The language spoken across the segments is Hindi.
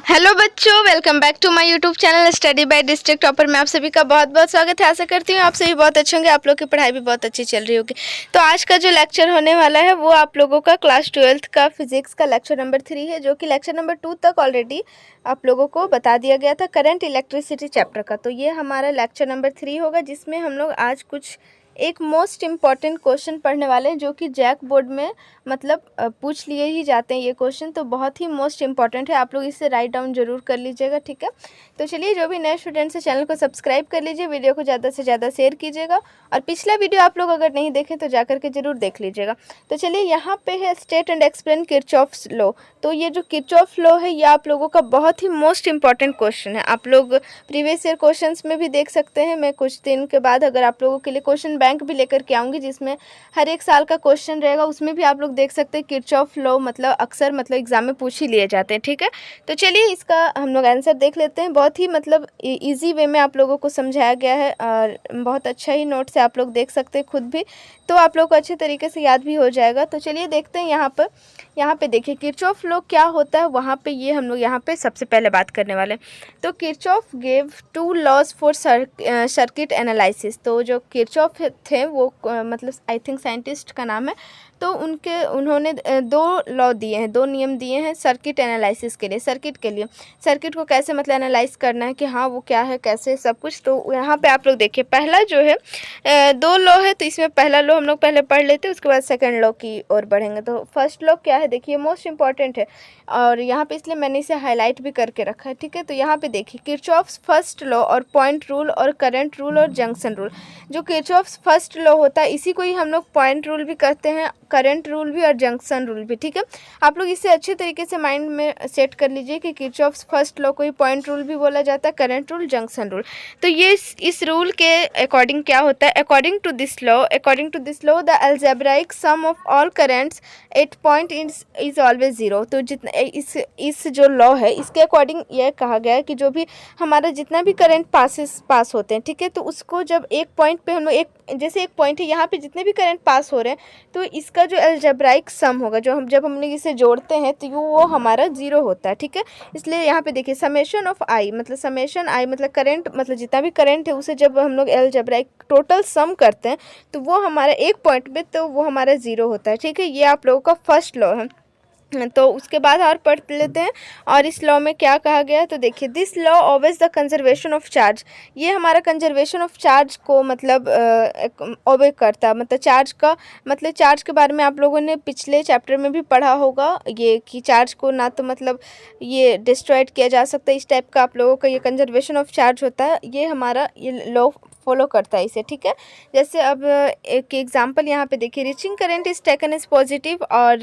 हेलो बच्चों, welcome back to my YouTube channel study by district topper में आप सभी का बहुत बहुत स्वागत है। आशा करती हूँ आप सभी बहुत अच्छे होंगे, आप लोग की पढ़ाई भी बहुत अच्छी चल रही होगी। तो आज का जो लेक्चर होने वाला है वो आप लोगों का क्लास 12th का फिजिक्स का लेक्चर नंबर 3 है, जो कि लेक्चर नंबर 2 तक ऑलरेडी आप लोगों को बता दिया गया था करंट इलेक्ट्रिसिटी चैप्टर का। तो ये हमारा लेक्चर नंबर 3 होगा, जिसमें हम लोग आज कुछ एक मोस्ट इम्पॉर्टेंट क्वेश्चन पढ़ने वाले हैं, जो कि जैक बोर्ड में मतलब पूछ लिए ही जाते हैं ये क्वेश्चन। तो बहुत ही मोस्ट इम्पॉर्टेंट है, आप लोग इसे राइट डाउन जरूर कर लीजिएगा, ठीक है। तो चलिए, जो भी नए स्टूडेंट्स हैं चैनल को सब्सक्राइब कर लीजिए, वीडियो को ज़्यादा से ज़्यादा शेयर कीजिएगा, और पिछला वीडियो आप लोग अगर नहीं देखें तो जा करके जरूर देख लीजिएगा। तो चलिए, यहाँ पे है state and explain Kirchhoff's law. तो ये जो किरचॉफ लॉ है ये आप लोगों का बहुत ही मोस्ट इम्पॉर्टेंट क्वेश्चन है। आप लोग प्रीवियस ईयर क्वेश्चंस में भी देख सकते हैं। मैं कुछ दिन के बाद अगर आप लोगों के लिए क्वेश्चन बैंक भी लेकर के आऊँगी, जिसमें हर एक साल का क्वेश्चन रहेगा, उसमें भी आप लोग देख सकते हैं किरचॉफ लॉ मतलब अक्सर मतलब एग्जाम में पूछ ही लिए जाते हैं, ठीक है। तो चलिए, इसका हम लोग आंसर देख लेते हैं। बहुत ही मतलब इजी वे में आप लोगों को समझाया गया है, और बहुत अच्छा ही नोट से आप लोग देख सकते हैं खुद भी, तो आप लोग को अच्छे तरीके से याद भी हो जाएगा। तो चलिए देखते हैं। यहाँ पे देखिए किरचॉफ लॉ क्या होता है, वहाँ पे ये हम लोग यहाँ पे सबसे पहले बात करने वाले हैं। तो Kirchhoff gave 2 laws for circuit analysis. तो जो किरचॉफ थे वो मतलब आई थिंक साइंटिस्ट का नाम है। तो उन्होंने 2 लॉ दिए हैं, 2 नियम दिए हैं सर्किट एनालिसिस के लिए, सर्किट के लिए, सर्किट को कैसे मतलब एनालाइज करना है कि हाँ वो क्या है, कैसे सब कुछ। तो यहाँ पे आप लोग देखिए, पहला जो है 2 लॉ है, तो इसमें पहला लॉ हम लोग पहले पढ़ लेते हैं, उसके बाद सेकंड लॉ की ओर बढ़ेंगे। तो फर्स्ट लॉ क्या है, देखिए मोस्ट इंपॉर्टेंट है, और यहाँ पे इसलिए मैंने इसे हाईलाइट भी करके रखा है, ठीक है। तो यहाँ पे देखिए किरचॉफ्स फर्स्ट लॉ और पॉइंट रूल और करंट रूल और जंक्शन रूल। जो किरचॉफ्स फर्स्ट लॉ होता है इसी को ही हम लोग पॉइंट रूल भी कहते हैं, करंट रूल भी और जंक्शन रूल भी, ठीक है। आप लोग इसे अच्छे तरीके से माइंड में सेट कर लीजिए कि किरचॉफ्स फर्स्ट लॉ को ही पॉइंट रूल भी बोला जाता है, करंट रूल, जंक्शन रूल। तो ये इस रूल के अकॉर्डिंग क्या होता है, according to this law the algebraic sum of all currents at point is always zero. तो जितना इस जो लॉ है इसके अकॉर्डिंग यह कहा गया है कि जो भी हमारा जितना भी करंट पास होते हैं, ठीक है, तो उसको जब एक पॉइंट पे हम लोग जैसे एक पॉइंट है यहाँ पे जितने भी करंट पास हो रहे हैं, तो इसका जो अलजेब्राइक सम होगा, जब हम लोग इसे जोड़ते हैं तो वो हमारा जीरो होता है, ठीक है। इसलिए यहाँ पे देखिए समेशन ऑफ आई मतलब करंट मतलब जितना भी करंट है उसे जब हम लोग अलजेब्राइक टोटल सम करते हैं तो वो हमारा एक पॉइंट पे तो वो हमारा जीरो होता है, ठीक है। ये आप लोगों का फर्स्ट लॉ है। तो उसके बाद और पढ़ लेते हैं, और इस लॉ में क्या कहा गया है। तो देखिए, this law always the conservation of charge. ये हमारा कंजर्वेशन ऑफ चार्ज को मतलब ओबे करता है, मतलब चार्ज के बारे में आप लोगों ने पिछले चैप्टर में भी पढ़ा होगा, ये कि चार्ज को ना तो मतलब ये डिस्ट्रॉयड किया जा सकता है, इस टाइप का आप लोगों का ये कंजर्वेशन ऑफ चार्ज होता है। ये हमारा ये लॉ फॉलो करता है इसे, ठीक है। जैसे अब एक एग्जांपल यहाँ पे देखिए, reaching current is taken as positive और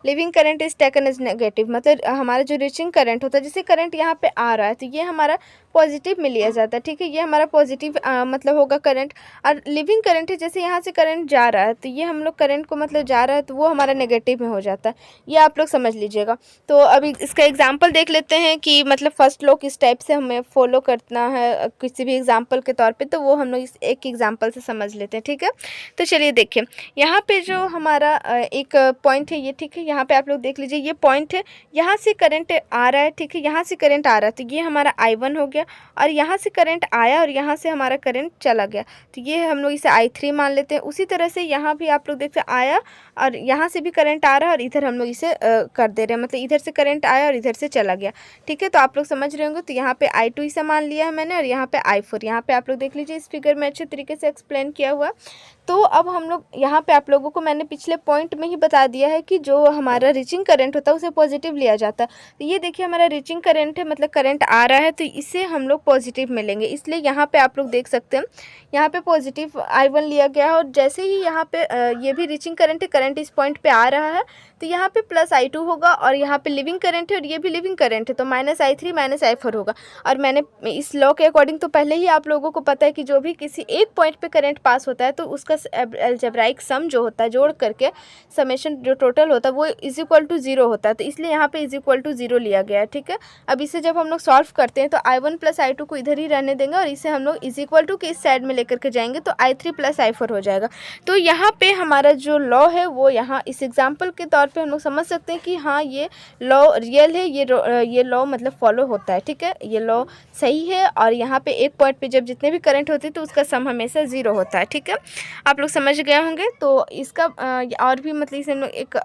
leaving current is taken as negative. मतलब हमारा जो रीचिंग करंट होता है, जैसे करंट यहाँ पे आ रहा है तो ये हमारा पॉजिटिव में लिया जाता है, ठीक है, ये हमारा पॉजिटिव मतलब होगा करंट। और लिविंग करंट है, जैसे यहाँ से करंट जा रहा है तो ये हम लोग करंट को मतलब जा रहा है तो वो हमारा नेगेटिव में हो जाता है, ये आप लोग समझ लीजिएगा। तो अभी इसका एग्जाम्पल देख लेते हैं कि मतलब फर्स्ट लॉ किस टाइप से हमें फॉलो करना है किसी भी एग्जाम्पल के तौर पर, तो वो हम लोग इस एक एग्जाम्पल से समझ लेते हैं, ठीक है। तो चलिए देखिए, यहाँ पे जो हमारा एक पॉइंट है ये, ठीक है, यहाँ पे आप लोग देख लीजिए, ये पॉइंट है, यहाँ से करंट आ रहा है, ठीक है, यहाँ से करंट आ रहा है तो ये हमारा I1 हो गया, और यहाँ से करंट आया और यहाँ से हमारा करंट चला गया, तो ये हम लोग इसे I3 मान लेते हैं। उसी तरह से यहाँ भी आप लोग देखते हैं आया और यहाँ से भी करंट आ रहा है और इधर हम लोग इसे कर दे रहे हैं, मतलब इधर से करंट आया और इधर से चला गया, ठीक है। तो आप लोग समझ रहे होंगे। तो यहाँ पे I2 इसे मान लिया है मैंने, और यहाँ पे I4, यहाँ पे आप लोग देख लीजिए इस फिगर में अच्छे तरीके से एक्सप्लेन किया हुआ। तो अब हम लोग यहाँ पे आप लोगों को मैंने पिछले पॉइंट में ही बता दिया है कि जो हमारा रीचिंग करंट होता है उसे पॉजिटिव लिया जाता है। तो ये देखिए हमारा रीचिंग करंट है, मतलब करंट आ रहा है तो इसे हम लोग पॉजिटिव में लेंगे, इसलिए यहाँ पे आप लोग देख सकते हैं यहाँ पे पॉजिटिव I1 लिया गया है। और जैसे ही यहाँ पे ये भी रीचिंग करंट है, करंट इस पॉइंट पे आ रहा है तो यहाँ पे प्लस I2 होगा, और यहाँ पे लिविंग करंट है और ये भी लिविंग करंट है तो -I3 -I4 होगा। और मैंने इस लॉ के अकॉर्डिंग तो पहले ही आप लोगों को पता है कि जो भी किसी एक पॉइंट पे करंट पास होता है तो उसका अलजेब्राइक सम जो होता है, जोड़ करके समेशन जो टोटल होता है वो इज इक्वल टू 0 होता है। तो इसलिए यहाँ पे इज इक्वल टू 0 लिया गया है, ठीक है। अब इसे जब हम लोग सॉल्व करते हैं तो I1 प्लस I2 को इधर ही रहने देंगे और इसे हम लोग इज इक्वल टू के इस साइड में लेकर के जाएंगे तो I3 प्लस I4 हो जाएगा। तो यहाँ पे हमारा जो लॉ है वो यहाँ इस एग्जाम्पल के तौर पे हम लोग समझ सकते हैं कि हाँ ये लॉ रियल है, ये लॉ मतलब फॉलो होता है, ठीक है, ये लॉ सही है। और यहाँ पे एक पॉइंट पे जब जितने भी करंट होते हैं तो उसका सम हमेशा 0 होता है, ठीक है। आप लोग समझ गए होंगे। तो इसका और भी मतलब इसे हम लोग एक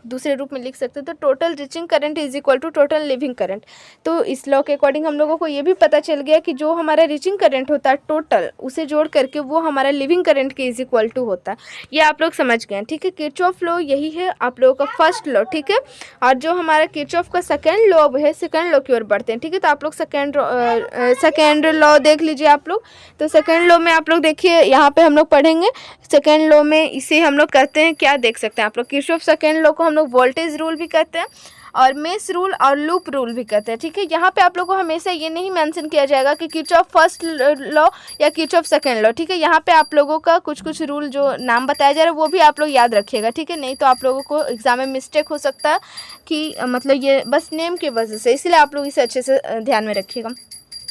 दूसरे रूप में लिख सकते हैं। तो total reaching current is equal to total leaving current. तो इस लॉ के अकॉर्डिंग हम लोगों को ये भी पता चल गया कि जो हमारा रीचिंग करंट होता है टोटल, उसे जोड़ करके वो हमारा लिविंग करंट के इज इक्वल टू होता है। ये आप लोग समझ गए, ठीक है। किरचॉफ लॉ यही है आप लोगों का फर्स्ट लॉ, ठीक है। और जो हमारा किरचॉफ का सेकेंड लॉ है, सेकेंड लॉ की ओर बढ़ते हैं, ठीक है। तो आप लोग सेकेंड लॉ देख लीजिए आप लोग। तो सेकेंड लॉ में आप लोग देखिए यहाँ पे हम लोग पढ़ेंगे सेकेंड लॉ में इसे हम लोग कहते हैं, क्या देख सकते हैं आप लोग, किरचॉफ सेकेंड लॉ को हम लोग वोल्टेज रूल भी कहते हैं और मेश रूल और लूप रूल भी कहते हैं, ठीक है। यहाँ पे आप लोगों को हमेशा ये नहीं मेंशन किया जाएगा कि किरचॉफ फर्स्ट लॉ या किरचॉफ सेकेंड लॉ, ठीक है। यहाँ पे आप लोगों का कुछ कुछ रूल जो नाम बताया जा रहा है वो भी आप लोग याद रखिएगा, ठीक है। नहीं तो आप लोगों को एग्जाम में मिस्टेक हो सकता है कि मतलब ये बस नेम की वजह से, इसलिए आप लोग इसे अच्छे से ध्यान में रखिएगा।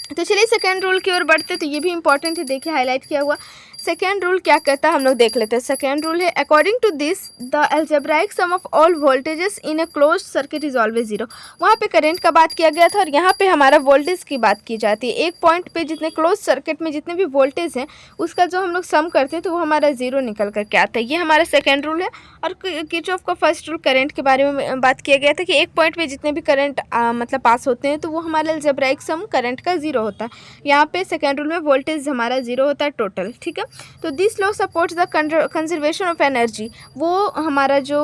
तो चलिए सेकेंड रूल की ओर बढ़ते, तो ये भी इंपॉर्टेंट है, देखिए हाईलाइट किया हुआ। सेकेंड रूल क्या कहता है हम लोग देख लेते हैं। सेकेंड रूल है according to this the algebraic sum of all voltages in a closed circuit is always 0। वहाँ पे करंट का बात किया गया था और यहाँ पे हमारा वोल्टेज की बात की जाती है। एक पॉइंट पे जितने क्लोज सर्किट में जितने भी वोल्टेज हैं उसका जो हम लोग सम करते हैं तो वो हमारा 0 निकल कर के आता है। ये हमारा सेकेंड रूल है। और किरचॉफ का फर्स्ट रूल करंट के बारे में बात किया गया था कि एक पॉइंट पे जितने भी करंट मतलब पास होते हैं तो वो हमारा अलजेब्राइक सम करंट का 0 होता है। यहाँ पे सेकेंड रूल में वोल्टेज हमारा 0 होता है टोटल, ठीक है। तो this law supports the conservation of energy. वो हमारा जो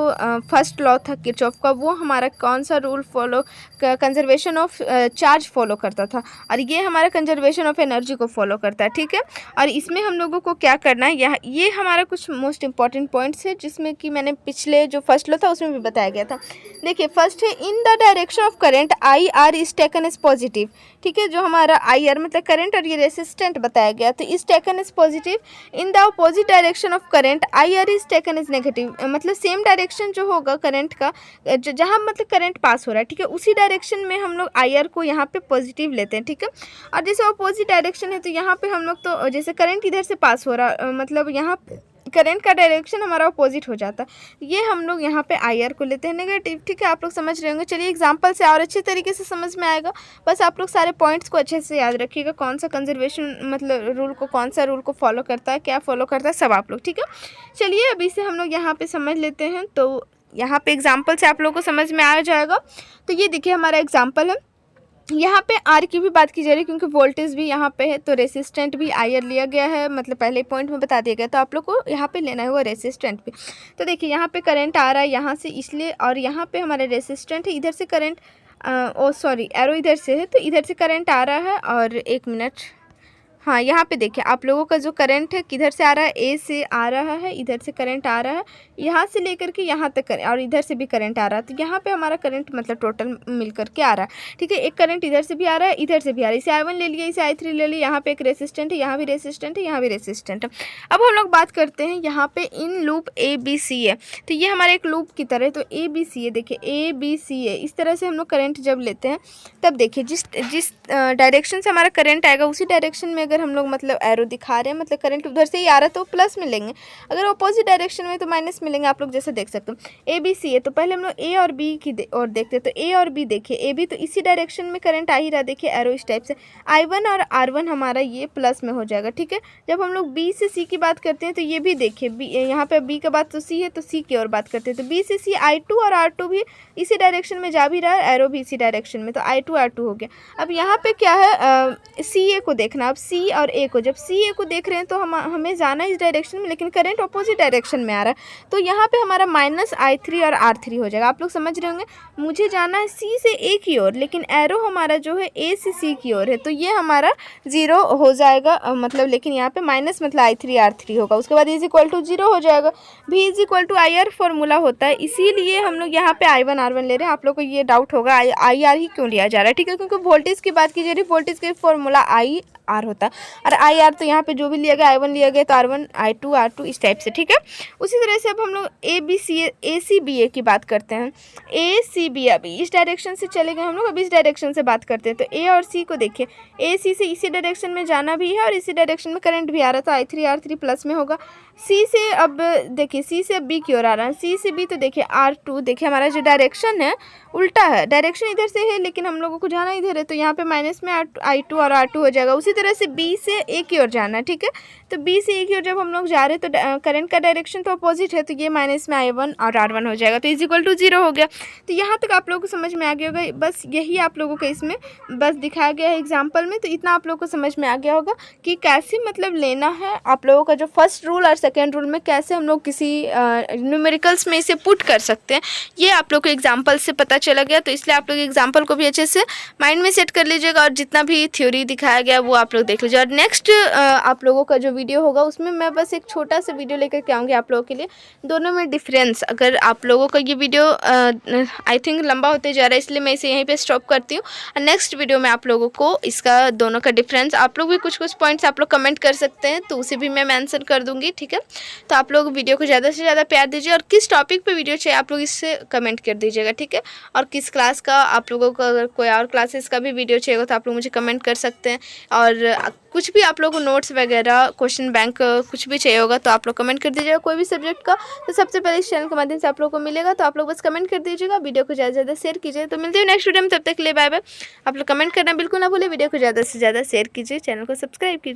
फर्स्ट लॉ था किरचॉफ का, वो हमारा कौन सा rule follow, conservation of charge follow करता था और ये हमारा कंजर्वेशन ऑफ एनर्जी को फॉलो करता है, ठीक है। और इसमें हम लोगों को क्या करना है, ये हमारा कुछ मोस्ट इंपॉर्टेंट पॉइंट्स है जिसमें कि मैंने पिछले जो फर्स्ट लॉ था उसमें भी बताया गया था। देखिए फर्स्ट है in the direction of current I R is taken as positive, ठीक है। जो हमारा आई आर मतलब करंट और ये रेसिस्टेंट बताया गया, तो is taken as positive. In the opposite direction of current I R is taken as negative, मतलब सेम डायरेक्शन जो होगा करंट का, जहाँ मतलब करंट पास हो रहा है, ठीक है, उसी डायरेक्शन में हम लोग आई आर को यहाँ पे पॉजिटिव लेते हैं, ठीक है। और जैसे अपोजिट डायरेक्शन है तो यहाँ पे हम लोग तो जैसे करंट इधर से पास हो रहा मतलब यहाँ करंट का डायरेक्शन हमारा अपोजिट हो जाता है, ये हम लोग यहाँ पे आई आर को लेते हैं नेगेटिव, ठीक है। आप लोग समझ रहे होंगे। चलिए एग्जांपल से और अच्छे तरीके से समझ में आएगा। बस आप लोग सारे पॉइंट्स को अच्छे से याद रखिएगा, कौन सा कंजर्वेशन मतलब रूल को, कौन सा रूल को फॉलो करता है, क्या फॉलो करता है, सब आप लोग, ठीक है। चलिए अभी से हम लोग यहाँ पे समझ लेते हैं। तो यहाँ पे एग्जाम्पल से आप लोग को समझ में आ जाएगा। तो ये देखिए हमारा एग्जाम्पल है, यहाँ पे आर की भी बात की जा रही है क्योंकि वोल्टेज भी यहाँ पे है तो रेसिस्टेंट भी आई आर लिया गया है, मतलब पहले पॉइंट में बता दिया गया। तो आप लोग को यहाँ पे लेना है वो रेसिस्टेंट भी। तो देखिए यहाँ पे करंट आ रहा है यहाँ से इसलिए, और यहाँ पे हमारे रेसिस्टेंट है, इधर से करंट सॉरी एरो इधर से है तो इधर से करंट आ रहा है। और एक मिनट, हाँ यहाँ पे देखिए आप लोगों का जो करंट है किधर से आ रहा है, ए से आ रहा है, इधर से करंट आ रहा है, यहाँ से लेकर के यहाँ तक और इधर से भी करंट आ रहा है। तो यहाँ पे हमारा करंट मतलब टोटल मिल करके आ रहा है, ठीक है। एक करंट इधर से भी आ रहा है, इधर से भी आ रहा है। इसे I1 ले लिया, इसे I3 ले लिया। यहाँ पे एक रेसिस्टेंट है, यहाँ भी रेसिस्टेंट है, यहाँ भी रेसिस्टेंट है। अब हम लोग बात करते हैं यहाँ पे इन लूप ABC है, तो ये हमारे एक लूप की तरह। तो ABC है, देखिए ABC है, इस तरह से हम लोग करंट जब लेते हैं तब देखिए जिस डायरेक्शन से हमारा करंट आएगा उसी डायरेक्शन में अगर हम लोग मतलब एरो दिखा रहे हैं, मतलब करंट उधर से ही आ रहा है तो प्लस मिलेंगे, अगर अपोजिट डायरेक्शन में तो माइनस मिलेंगे। आप लोग जैसे देख सकते हो ABC है, तो पहले हम लोग A और B की और देखते हैं। तो A और B देखिए, AB तो इसी डायरेक्शन में करंट आ ही रहा है, देखिए एरो इस टाइप से। I1 और R1 हमारा ये प्लस में हो जाएगा, ठीक है। जब हम लोग B से C की बात करते हैं तो ये भी देखिए यहाँ पे B का बात तो C है तो C की ओर बात करते हैं। तो B से C I2 और R2 भी इसी डायरेक्शन में जा भी रहा है, एरो भी इसी डायरेक्शन में, तो I2 R2 हो गया। अब यहाँ पे क्या है CA को देखना। अब C और A को, जब CA को देख रहे हैं तो हमें जाना है इस डायरेक्शन में, लेकिन करंट अपोजिट डायरेक्शन में आ रहा है, तो यहाँ पे हमारा -I3 और R3 हो जाएगा। आप लोग समझ रहे होंगे, मुझे जाना है C से A की ओर, लेकिन एरो हमारा जो है A से C की ओर है, तो ये हमारा 0 हो जाएगा मतलब, लेकिन यहाँ पे माइनस मतलब I3 R3 होगा, उसके बाद इज इक्वल टू 0 हो जाएगा। V is equal to IR formula होता है, इसीलिए हम लोग यहाँ पे I1 R1 ले रहे हैं। आप लोग को ये डाउट होगा IR ही क्यों लिया जा रहा है, ठीक है, क्योंकि वोल्टेज की बात की जा रही है। वोल्टेज के फॉर्मूला आर होता है, और आई आर तो यहाँ पे जो भी लिया गया I1 लिया गया तो R1 I2 R2 इस टाइप से, ठीक है। उसी तरह से अब हम लोग ACBA की बात करते हैं। ACB अभी इस डायरेक्शन से चले गए हम लोग, अभी इस डायरेक्शन से बात करते हैं। तो A और C को देखिए, AC से इसी डायरेक्शन में जाना भी है और इसी डायरेक्शन में करंट भी आ रहा था, I3 R3 प्लस में होगा। C से अब देखिए, C से अब B की ओर आ रहा है, C से B तो देखिए R2, देखिए हमारा जो डायरेक्शन है उल्टा है, डायरेक्शन इधर से है लेकिन हम लोगों को जाना इधर है, तो यहाँ पे माइनस में I2 और R2 हो जाएगा। उसी तरह से B से A की ओर जाना है, ठीक है। तो B से A की ओर जब हम लोग जा रहे हैं तो करंट का डायरेक्शन तो अपोजिट है, तो ये माइनस में I1 और R1 हो जाएगा, तो इज इक्वल टू 0 हो गया। तो यहाँ तक आप लोगों को समझ में आ गया होगा, बस यही आप लोगों को इसमें बस दिखाया गया है एग्जाम्पल में। तो इतना आप लोगों को समझ में आ गया होगा कि कैसे मतलब लेना है आप लोगों का जो फर्स्ट रूल और सेकेंड रूल में कैसे हम लोग किसी न्यूमेरिकल्स में इसे पुट कर सकते हैं, ये आप लोग को एग्जाम्पल से पता चला गया। तो इसलिए आप लोग एग्जाम्पल को भी अच्छे से माइंड में सेट कर लीजिएगा और जितना भी थ्योरी दिखाया गया वो आप लोग देख लीजिए। और नेक्स्ट आप लोगों का जो वीडियो होगा उसमें मैं बस एक छोटा सा वीडियो लेकर के आऊँगी आप लोगों के लिए, दोनों में डिफरेंस। अगर आप लोगों का ये वीडियो आई थिंक लंबा होते जा रहा है इसलिए मैं इसे यहीं पे स्टॉप करती हूँ, और नेक्स्ट वीडियो में आप लोगों को इसका दोनों का डिफरेंस, आप लोग भी कुछ पॉइंट्स आप लोग कमेंट कर सकते हैं तो उसे भी मैं मेंशन कर दूँगी, ठीक है। तो आप लोग वीडियो को ज़्यादा से ज़्यादा प्यार दीजिए, और किस टॉपिक पे वीडियो चाहिए आप लोग इससे कमेंट कर दीजिएगा, ठीक है। और किस क्लास का आप लोगों को, अगर कोई और क्लासेस का भी वीडियो चाहिए हो तो आप लोग मुझे कमेंट कर सकते हैं। और कुछ भी आप लोगों को नोट्स वगैरह, क्वेश्चन बैंक कुछ भी चाहिए होगा तो आप लोग कमेंट कर दीजिएगा, कोई भी सब्जेक्ट का। तो सबसे पहले इस चैनल के माध्यम से आप लोगों को मिलेगा, तो आप लोग बस कमेंट कर दीजिएगा, वीडियो को ज़्यादा से ज़्यादा शेयर कीजिए। तो मिलते हैं नेक्स्ट वीडियो में, तब तक के लिए बाय बाय। आप लोग कमेंट करना बिल्कुल ना भूलिए, वीडियो को ज़्यादा से ज़्यादा शेयर कीजिए, चैनल को सब्सक्राइब कीजिए।